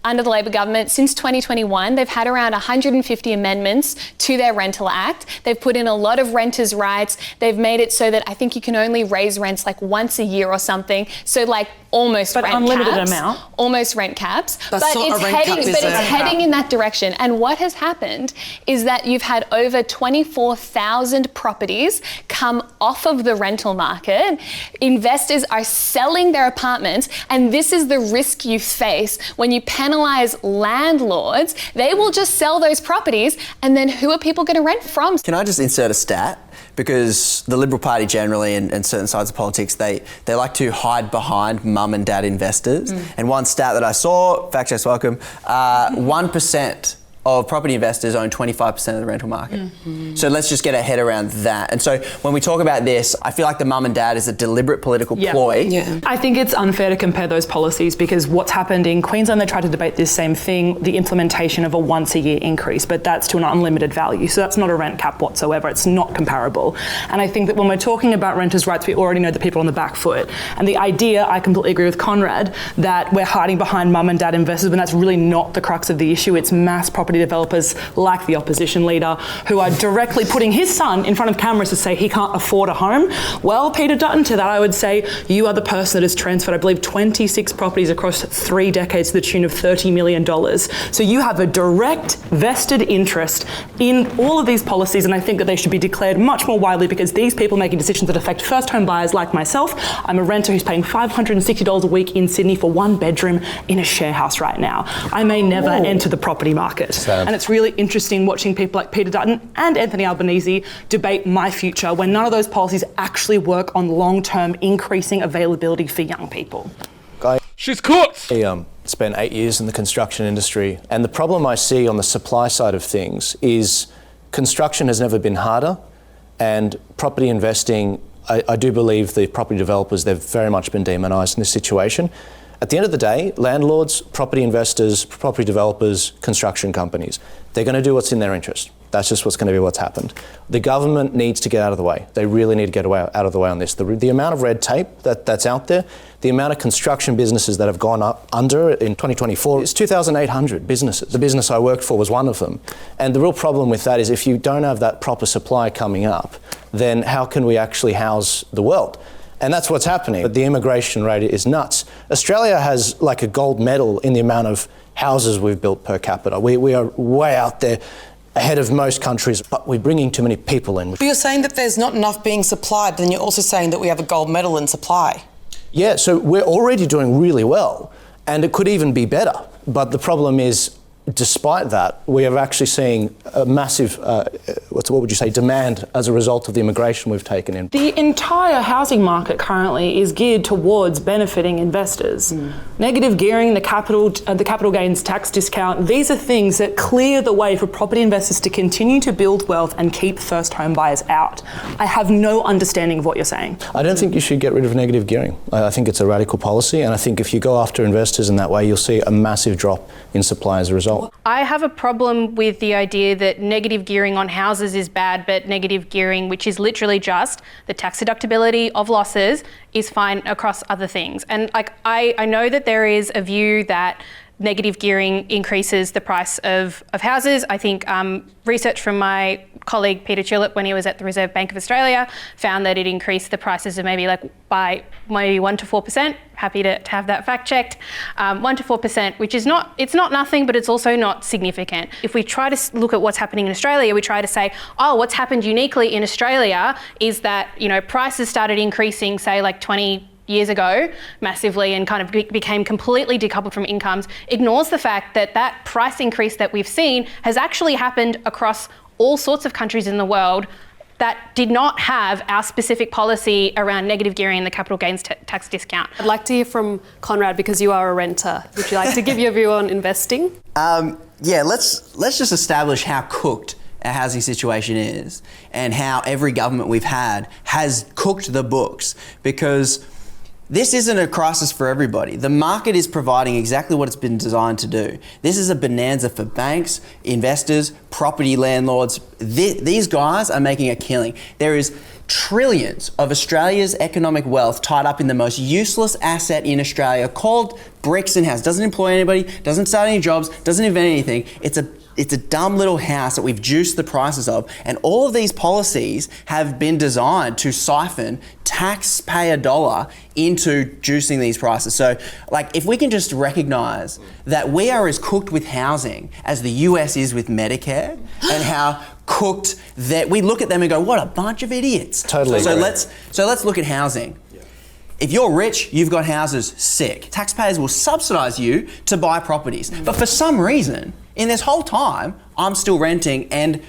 under the Labor government, since 2021, they've had around 150 amendments to their Rental Act. They've put in a lot of renters' rights. They've made it so that I think you can only raise rents like once a year or something. So almost rent unlimited caps. amount. Almost rent caps. That's but not it's a rent cap, is it? heading in that direction. And what has happened is that you've had over 24,000 properties come off of the rental market. Investors are selling their apartments, and this is the risk you face when you penalise landlords. They will just sell those properties, and then who are people going to rent from? Can I just insert a stat? Because the Liberal Party generally and certain sides of politics, they like to hide behind mum and dad investors. And one stat that I saw, fact checks welcome, 1% of property investors own 25% of the rental market. So let's just get our head around that. And so when we talk about this, I feel like the mum and dad is a deliberate political ploy. Yeah. I think it's unfair to compare those policies because what's happened in Queensland, they tried to debate this same thing, the implementation of a once-a-year increase, but that's to an unlimited value. So that's not a rent cap whatsoever. It's not comparable. And I think that when we're talking about renters' rights, we already know the people on the back foot. And the idea, I completely agree with Conrad, that we're hiding behind mum and dad investors when that's really not the crux of the issue. It's mass property developers like the opposition leader who are directly putting his son in front of cameras to say he can't afford a home. Well, Peter Dutton, to that I would say you are the person that has transferred, I believe, 26 properties across 3 decades to the tune of $30 million. So you have a direct vested interest in all of these policies, and I think that they should be declared much more widely because these people making decisions that affect first home buyers like myself. I'm a renter who's paying $560 a week in Sydney for 1 bedroom in a share house right now. I may never enter the property market. And it's really interesting watching people like Peter Dutton and Anthony Albanese debate my future when none of those policies actually work on long-term increasing availability for young people. She's cooked! I spent 8 years in the construction industry, and the problem I see on the supply side of things is construction has never been harder, and property investing, I do believe the property developers, they've very much been demonised in this situation. At the end of the day, landlords, property investors, property developers, construction companies, they're going to do what's in their interest. That's just what's going to be what's happened. The government needs to get out of the way. They really need to get out of the way on this. The amount of red tape that's out there, the amount of construction businesses that have gone up under in 2024 is 2,800 businesses. The business I worked for was one of them. And the real problem with that is if you don't have that proper supply coming up, then how can we actually house the world? And that's what's happening. But the immigration rate is nuts. Australia has like a gold medal in the amount of houses we've built per capita. We are way out there ahead of most countries, but we're bringing too many people in. But you're saying that there's not enough being supplied, but then you're also saying that we have a gold medal in supply. Yeah, so we're already doing really well, and it could even be better. But the problem is, despite that, we are actually seeing a massive, what would you say, demand as a result of the immigration we've taken in. The entire housing market currently is geared towards benefiting investors. Negative gearing, the capital gains tax discount, these are things that clear the way for property investors to continue to build wealth and keep first home buyers out. I have no understanding of what you're saying. I don't think you should get rid of negative gearing. I think it's a radical policy, and I think if you go after investors in that way, you'll see a massive drop in supply as a result. I have a problem with the idea that negative gearing on houses is bad, but negative gearing, which is literally just the tax deductibility of losses, is fine across other things. And I know that there is a view that negative gearing increases the price of houses. I think research from my colleague Peter Chillip when he was at the Reserve Bank of Australia found that it increased the prices of by 1 to 4%. Happy to have that fact checked. 1 to 4%, which is it's not nothing, but it's also not significant. If we try to look at what's happening in Australia, we try to say, oh, what's happened uniquely in Australia is that, prices started increasing, say 20 years ago massively and kind of became completely decoupled from incomes, ignores the fact that price increase that we've seen has actually happened across all sorts of countries in the world that did not have our specific policy around negative gearing and the capital gains tax discount. I'd like to hear from Conrad because you are a renter. Would you like to give your view on investing? Yeah, let's just establish how cooked our housing situation is and how every government we've had has cooked the books, because this isn't a crisis for everybody. The market is providing exactly what it's been designed to do. This is a bonanza for banks, investors, property landlords. These guys are making a killing. There is trillions of Australia's economic wealth tied up in the most useless asset in Australia called bricks and house. Doesn't employ anybody, doesn't start any jobs, doesn't invent anything. It's a dumb little house that we've juiced the prices of, and all of these policies have been designed to siphon taxpayer dollar into juicing these prices. So, like, if we can just recognise that we are as cooked with housing as the US is with Medicare, and how cooked that we look at them and go, what a bunch of idiots. Totally. So let's look at housing. If you're rich, you've got houses, sick. Taxpayers will subsidise you to buy properties. But for some reason, in this whole time, I'm still renting, and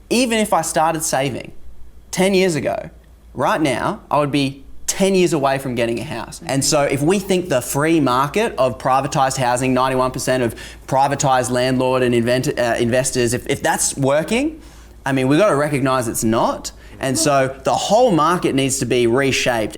even if I started saving 10 years ago, right now, I would be 10 years away from getting a house. And so if we think the free market of privatised housing, 91% of privatised landlord and investors, if that's working, I mean, we've got to recognise it's not. And so the whole market needs to be reshaped.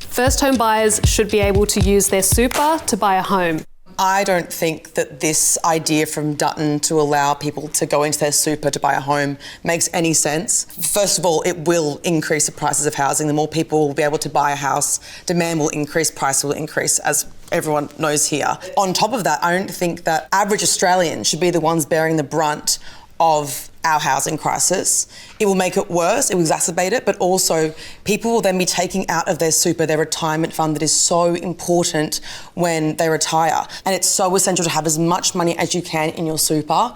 First home buyers should be able to use their super to buy a home. I don't think that this idea from Dutton to allow people to go into their super to buy a home makes any sense. First of all, it will increase the prices of housing. The more people will be able to buy a house, demand will increase, price will increase, as everyone knows here. On top of that, I don't think that average Australians should be the ones bearing the brunt of our housing crisis. It will make it worse, it will exacerbate it, but also people will then be taking out of their super, their retirement fund that is so important when they retire. And it's so essential to have as much money as you can in your super.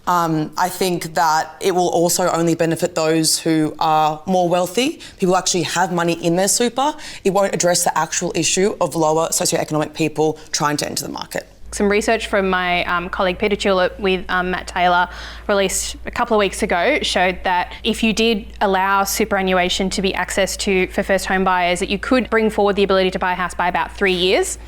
I think that it will also only benefit those who are more wealthy. People who actually have money in their super. It won't address the actual issue of lower socioeconomic people trying to enter the market. Some research from my colleague Peter Tulip with Matt Taylor, released a couple of weeks ago, showed that if you did allow superannuation to be accessed to for first home buyers, that you could bring forward the ability to buy a house by about 3 years.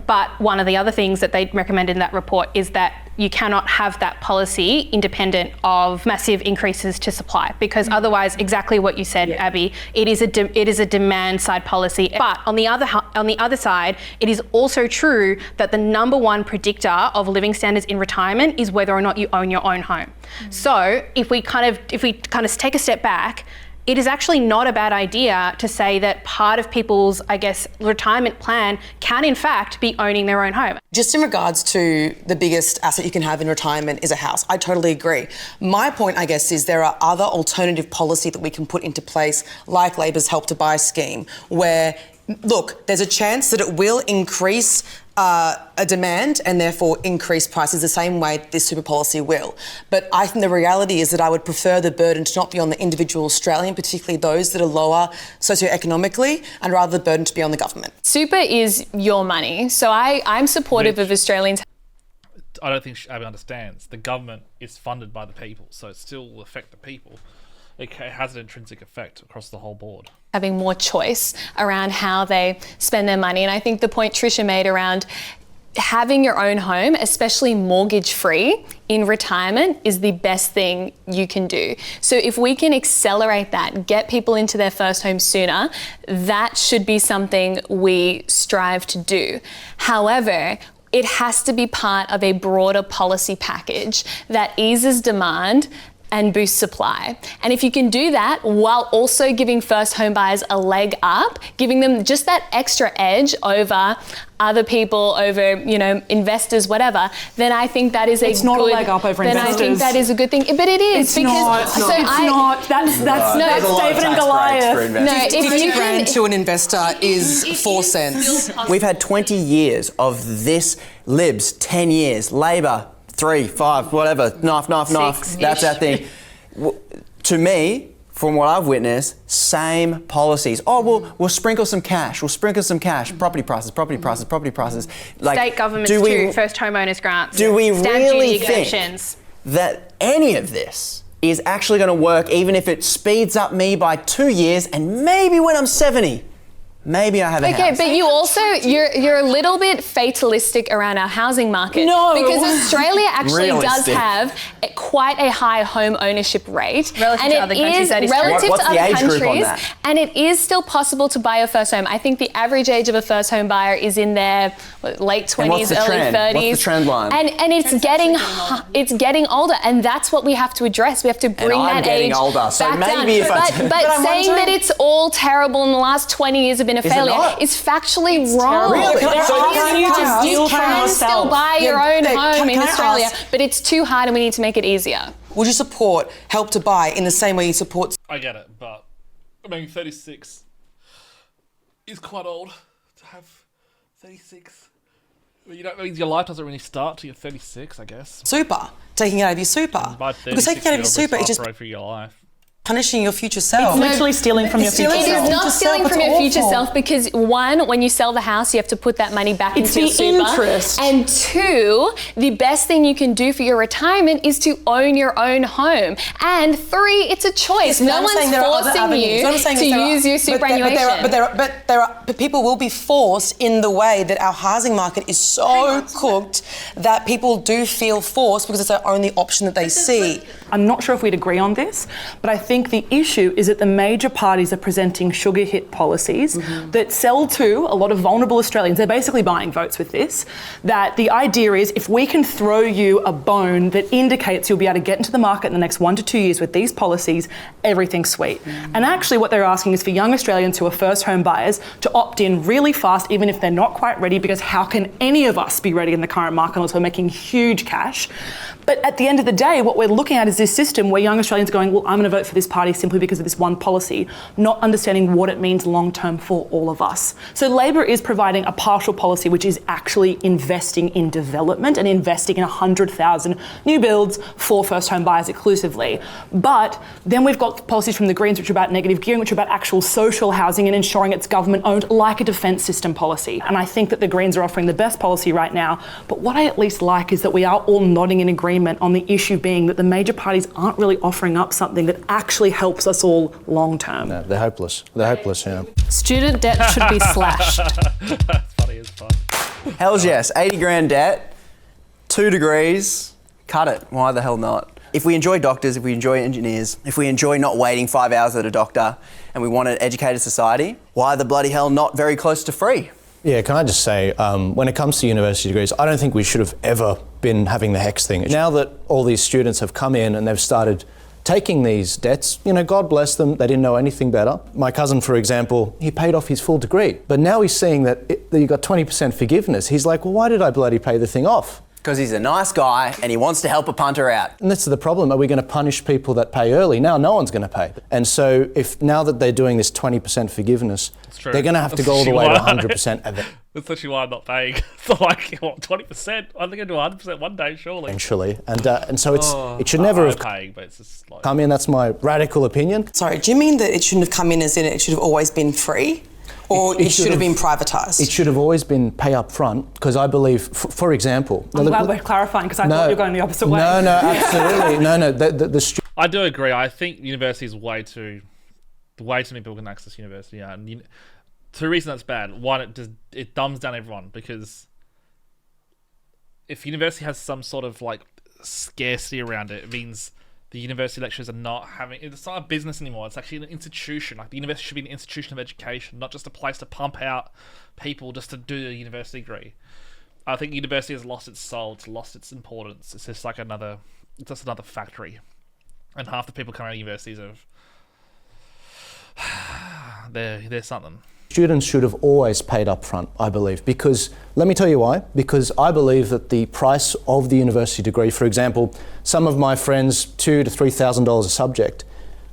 But one of the other things that they recommended in that report is that you cannot have that policy independent of massive increases to supply, because otherwise, exactly what you said, Abby, it is a demand side policy. But on the other side, it is also true that the number one predictor of living standards in retirement is whether or not you own your own home. So if we kind of take a step back, it is actually not a bad idea to say that part of people's, I guess, retirement plan can in fact be owning their own home. Just in regards to the biggest asset you can have in retirement is a house, I totally agree. My point, I guess, is there are other alternative policy that we can put into place, like Labor's Help to Buy scheme, where, look, there's a chance that it will increase a demand and therefore increase prices the same way this super policy will. But I think the reality is that I would prefer the burden to not be on the individual Australian, particularly those that are lower socioeconomically, and rather the burden to be on the government. Super is your money. So I'm supportive of Australians. I don't think Abby understands. The government is funded by the people, so it still will affect the people. It has an intrinsic effect across the whole board. Having more choice around how they spend their money. And I think the point Tricia made around having your own home, especially mortgage-free in retirement, is the best thing you can do. So if we can accelerate that, get people into their first home sooner, that should be something we strive to do. However, it has to be part of a broader policy package that eases demand and boost supply. And if you can do that while also giving first home buyers a leg up, giving them just that extra edge over other people, over, investors, whatever, then I think that is It's not a leg up over investors. Then I think that is a good thing. But it is. It's not. That's David and Goliath. No, if grand to an investor is 4 cents. We've had 20 years of this, Libs, 10 years, Labor, 3, 5, whatever, knife, that's our thing. To me, from what I've witnessed, same policies. Oh, we'll sprinkle some cash, property prices. Like, state governments too, first homeowners grants, do we stamp really duty think exemptions, that any of this is actually going to work, even if it speeds up me by 2 years, and maybe when I'm 70, maybe I have a house. Okay, but you also, you're a little bit fatalistic around our housing market. No. Because Australia actually does Realistic. have quite a high home ownership rate. Relative and to it other countries, is that is true. relative What's to the other age group on countries. that? And it is still possible to buy a first home. I think the average age of a first home buyer is in their late 20s, And what's the early trend? 30s. What's the trend line? And it's getting older, and that's what we have to address. We have to bring I'm that getting age older, so back maybe down. if I- But I'm saying wondering- that it's all terrible and the last 20 years have been a it failure not? is factually wrong. Really? They're So asking you to steal You from can still yourself. buy your own home can in I Australia, ask- but it's too hard and we need to make it easier. Would you support Help to Buy in the same way you support... I get it, but I mean, 36 is quite old to have 36. Well, you know, it means your life doesn't really start till you're 36, I guess. super, taking it out of your super. By Because taking it out of your super is just for your life. punishing your future self. Literally stealing from your It's future stealing It self. is not Future stealing self, from it's your future awful. self because one, when you sell the house, you have to put that money back It's into your the super. interest. And two, the best thing you can do for your retirement is to own your own home. And three, it's a choice. Yes, but No I'm ones saying there are other forcing avenues. you What I'm saying to is there are- use your superannuation. But people will be forced in the way that our housing market is so cooked that people do feel forced because it's their only option that they see. I'm not sure if we'd agree on this, but I think the issue is that the major parties are presenting sugar hit policies that sell to a lot of vulnerable Australians. They're basically buying votes with this. That the idea is if we can throw you a bone that indicates you'll be able to get into the market in the next 1 to 2 years with these policies, everything's sweet. And actually what they're asking is for young Australians who are first home buyers to opt in really fast, even if they're not quite ready, because how can any of us be ready in the current market unless we're making huge cash? But at the end of the day, what we're looking at is this system where young Australians are going, well, I'm going to vote for this party simply because of this one policy, not understanding what it means long term for all of us. So Labor is providing a partial policy which is actually investing in development and investing in 100,000 new builds for first home buyers exclusively. But then we've got policies from the Greens which are about negative gearing, which are about actual social housing and ensuring it's government owned, like a defence system policy. And I think that the Greens are offering the best policy right now. But what I at least like is that we are all nodding in agreement on the issue being that the major parties aren't really offering up something that actually helps us all long term. No, they're hopeless. They're hopeless, yeah. Student debt should be slashed. That's funny as fuck. Hells yes, 80 grand debt, 2 degrees, cut it. Why the hell not? If we enjoy doctors, if we enjoy engineers, if we enjoy not waiting 5 hours at a doctor and we want an educated society, why the bloody hell not very close to free? Yeah, can I just say, when it comes to university degrees, I don't think we should have ever been having the HECS thing. Now that all these students have come in and they've started taking these debts, you know, God bless them, they didn't know anything better. My cousin, for example, he paid off his full degree, but now he's seeing that you got 20% forgiveness. He's like, well, why did I bloody pay the thing off? Because he's a nice guy and he wants to help a punter out. And that's the problem. Are we going to punish people that pay early? Now no one's going to pay. And so if now that they're doing this 20% forgiveness, true. they're going to have to go all the way to 100%. That's actually why I'm not paying. So like, what, 20%? I'm going to do 100% one day, surely. Eventually. And so it should never have paying, but it's just like... come in. That's my radical opinion. Sorry, do you mean that it shouldn't have come in as in it should have always been free? Or it should have been privatised? It should have always been pay up front, because I believe, for example... I'm glad we're clarifying because I thought you were going the opposite way. No, absolutely. No. I do agree. I think university is way too many people can access university. Yeah, and two reasons that's bad. One, it dumbs down everyone, because if university has some sort of like scarcity around it, it means the university lecturers are not having... It's not a business anymore. It's actually an institution. Like the university should be an institution of education, not just a place to pump out people just to do a university degree. I think university has lost its soul. It's lost its importance. It's just like another factory. And half the people coming out of universities they're something. Students should have always paid up front, I believe, because, let me tell you why, because I believe that the price of the university degree, for example, some of my friends, $2,000 to $3,000 a subject,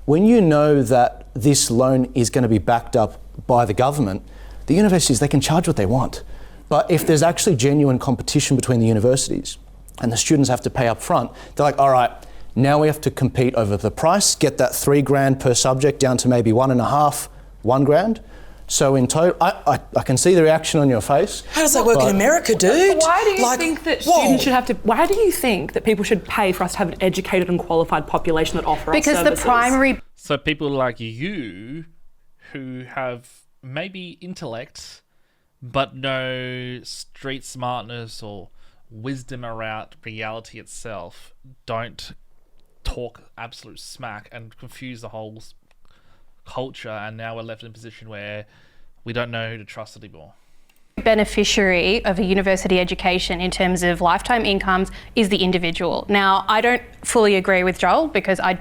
when you know that this loan is going to be backed up by the government, the universities, they can charge what they want. But if there's actually genuine competition between the universities and the students have to pay up front, they're like, all right, now we have to compete over the price, get that $3,000 per subject down to maybe $1.5, $1,000. So in total, I can see the reaction on your face. How does that work in America, dude? Why do you think that students should have to? Why do you think that people should pay for us to have an educated and qualified population that offer us services? Because the primary. So people like you, who have maybe intellect, but no street smartness or wisdom around reality itself, don't talk absolute smack and confuse the whole culture, and now we're left in a position where we don't know who to trust anymore. Beneficiary of a university education in terms of lifetime incomes is the individual. Now, I don't fully agree with Joel because I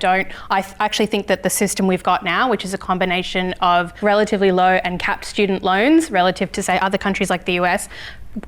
actually think that the system we've got now, which is a combination of relatively low and capped student loans relative to, say, other countries like the US,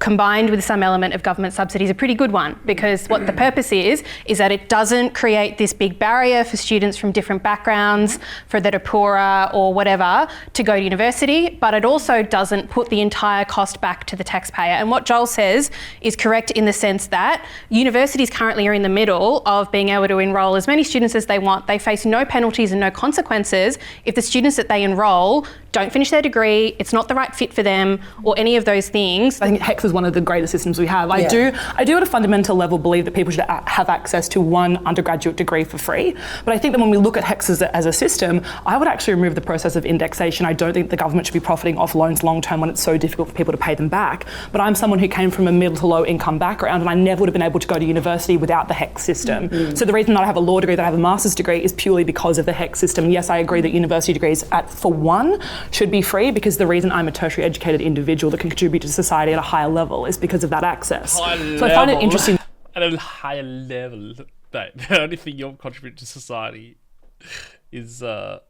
combined with some element of government subsidy, is a pretty good one, because what the purpose is that it doesn't create this big barrier for students from different backgrounds, for that are poorer or whatever, to go to university, but it also doesn't put the entire cost back to the taxpayer. And what Joel says is correct in the sense that universities currently are in the middle of being able to enrol as many students as they want. They face no penalties and no consequences if the students that they enrol don't finish their degree, it's not the right fit for them, or any of those things. I think HECS is one of the greatest systems we have. I do at a fundamental level believe that people should have access to one undergraduate degree for free. But I think that when we look at HECS as a system, I would actually remove the process of indexation. I don't think the government should be profiting off loans long term when it's so difficult for people to pay them back. But I'm someone who came from a middle to low income background, and I never would have been able to go to university without the HECS system. So the reason that I have a law degree, that I have a master's degree, is purely because of the HECS system. Yes, I agree that university degrees for one should be free, because the reason I'm a tertiary educated individual that can contribute to society at a higher level is because of that access. I find it interesting. At a higher level, but the only thing you're contributing to society is I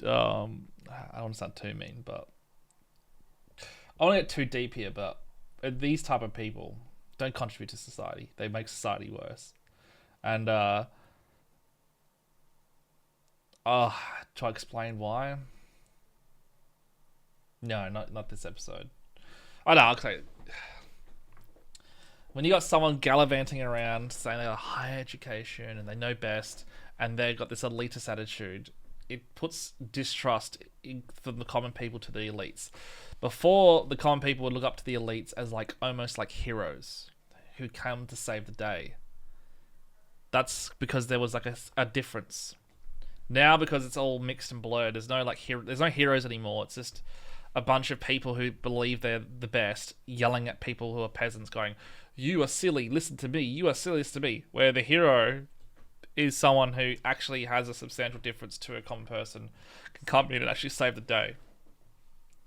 don't want to sound too mean, but I don't want to get too deep here, but these type of people don't contribute to society. They make society worse. And try to explain why. No, not this episode. Oh no, okay. When you got someone gallivanting around saying they got higher education and they know best, and they've got this elitist attitude, it puts distrust from the common people to the elites. Before, the common people would look up to the elites as almost like heroes who come to save the day. That's because there was a difference. Now, because it's all mixed and blurred, there's no heroes anymore. It's just a bunch of people who believe they're the best yelling at people who are peasants, going, "You are silly, listen to me, you are silly, listen to me." Where the hero is someone who actually has a substantial difference to a common person, can come in and actually save the day.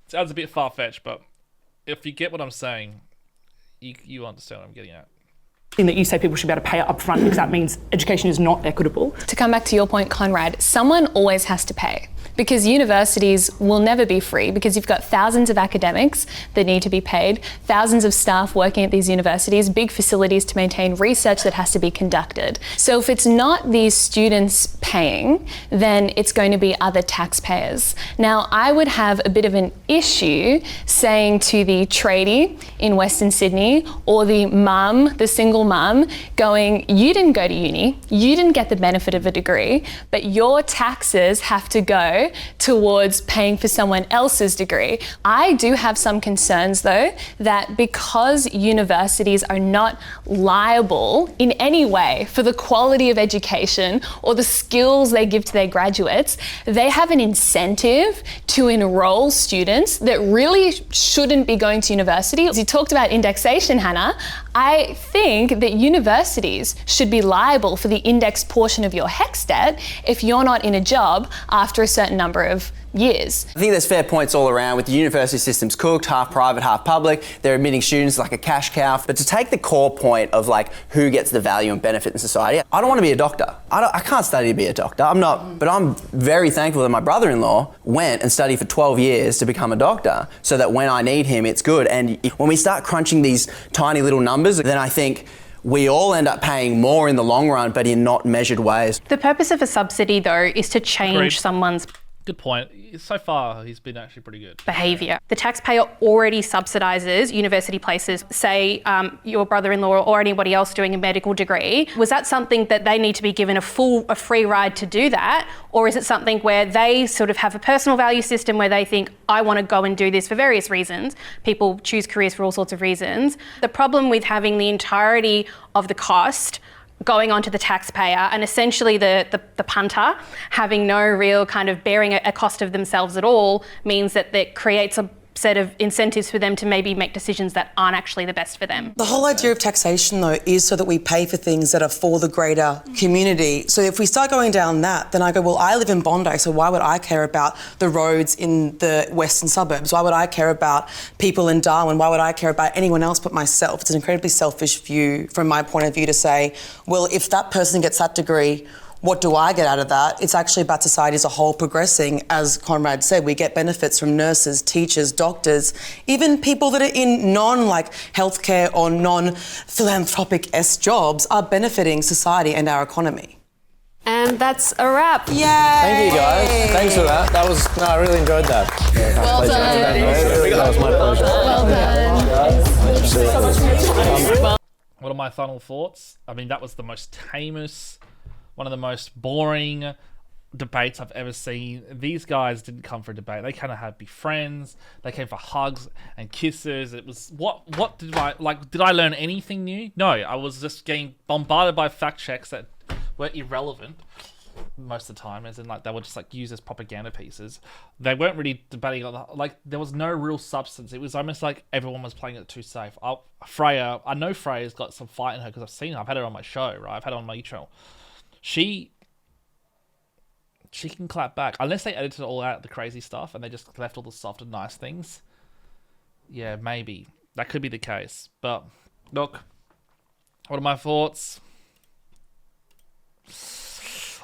It sounds a bit far-fetched, but if you get what I'm saying, you understand what I'm getting at. In that you say people should be able to pay up front because that means education is not equitable. To come back to your point, Conrad, someone always has to pay, because universities will never be free, because you've got thousands of academics that need to be paid, thousands of staff working at these universities, big facilities to maintain research that has to be conducted. So if it's not these students paying, then it's going to be other taxpayers. Now, I would have a bit of an issue saying to the tradie in Western Sydney, or the single mum, going, you didn't go to uni, you didn't get the benefit of a degree, but your taxes have to go towards paying for someone else's degree. I do have some concerns, though, that because universities are not liable in any way for the quality of education or the skills they give to their graduates, they have an incentive to enroll students that really shouldn't be going to university. As you talked about indexation, Hannah, I think that universities should be liable for the indexed portion of your HECS debt if you're not in a job after a certain number of years. I think there's fair points all around with the university systems cooked, half private, half public. They're admitting students like a cash cow. But to take the core point of who gets the value and benefit in society, I don't want to be a doctor. I can't study to be a doctor. I'm not, but I'm very thankful that my brother-in-law went and studied for 12 years to become a doctor, so that when I need him, it's good. And when we start crunching these tiny little numbers, then I think we all end up paying more in the long run, but in not measured ways. The purpose of a subsidy, though, is to change someone's... Good point. So far, he's been actually pretty good. Behaviour. The taxpayer already subsidises university places, say your brother-in-law or anybody else doing a medical degree. Was that something that they need to be given a free ride to do that? Or is it something where they sort of have a personal value system where they think, I want to go and do this for various reasons? People choose careers for all sorts of reasons. The problem with having the entirety of the cost going onto the taxpayer and essentially the punter having no real kind of bearing a cost of themselves at all means that creates a set of incentives for them to maybe make decisions that aren't actually the best for them. The whole idea of taxation, though, is so that we pay for things that are for the greater community. So if we start going down that, then I go, well, I live in Bondi, so why would I care about the roads in the western suburbs? Why would I care about people in Darwin? Why would I care about anyone else but myself? It's an incredibly selfish view from my point of view to say, well, if that person gets that degree, what do I get out of that? It's actually about society as a whole progressing. As Conrad said, we get benefits from nurses, teachers, doctors, even people that are in healthcare or non-philanthropic jobs are benefiting society and our economy. And that's a wrap. Yay! Thank you, guys. Thanks for that. I really enjoyed that. Well done. That was my pleasure. Well done. What are my final thoughts? I mean, that was the most tamest, one of the most boring debates I've ever seen. These guys didn't come for a debate. They kind of had be friends. They came for hugs and kisses. It was what did I like? Did I learn anything new? No, I was just getting bombarded by fact checks that were irrelevant most of the time, as in they were just used as propaganda pieces. They weren't really debating on there was no real substance. It was almost like everyone was playing it too safe. Freya, I know Freya's got some fight in her because I've seen her. I've had her on my show, right? I've had her on my channel. She can clap back. Unless they edited all out the crazy stuff and they just left all the soft and nice things. Yeah, maybe. That could be the case. But, look. What are my thoughts?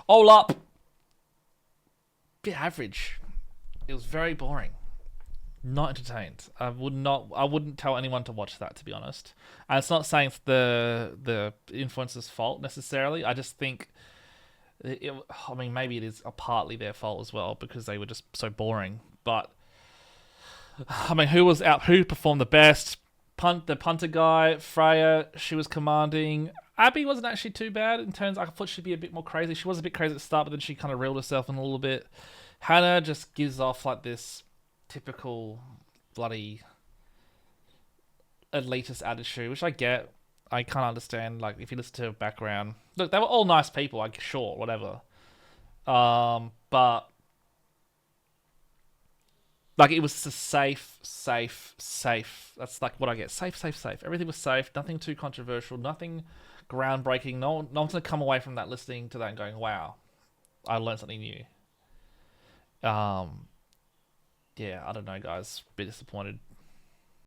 All up. Bit average. It was very boring. Not entertained. I wouldn't tell anyone to watch that, to be honest. And it's not saying it's the influencer's fault, necessarily. I just think... maybe it is partly their fault as well because they were just so boring. But who performed the best? The punter guy, Freya, she was commanding. Abby wasn't actually too bad in terms. I thought she'd be a bit more crazy. She was a bit crazy at the start, but then she kind of reeled herself in a little bit. Hannah just gives off this typical bloody elitist attitude, which I get. I can't understand, if you listen to her background. Look, they were all nice people, sure, whatever. But... it was a safe. That's what I get. Safe. Everything was safe. Nothing too controversial. Nothing groundbreaking. No one's going to come away from that listening to that and going, wow, I learned something new. Yeah, I don't know, guys. A bit disappointed.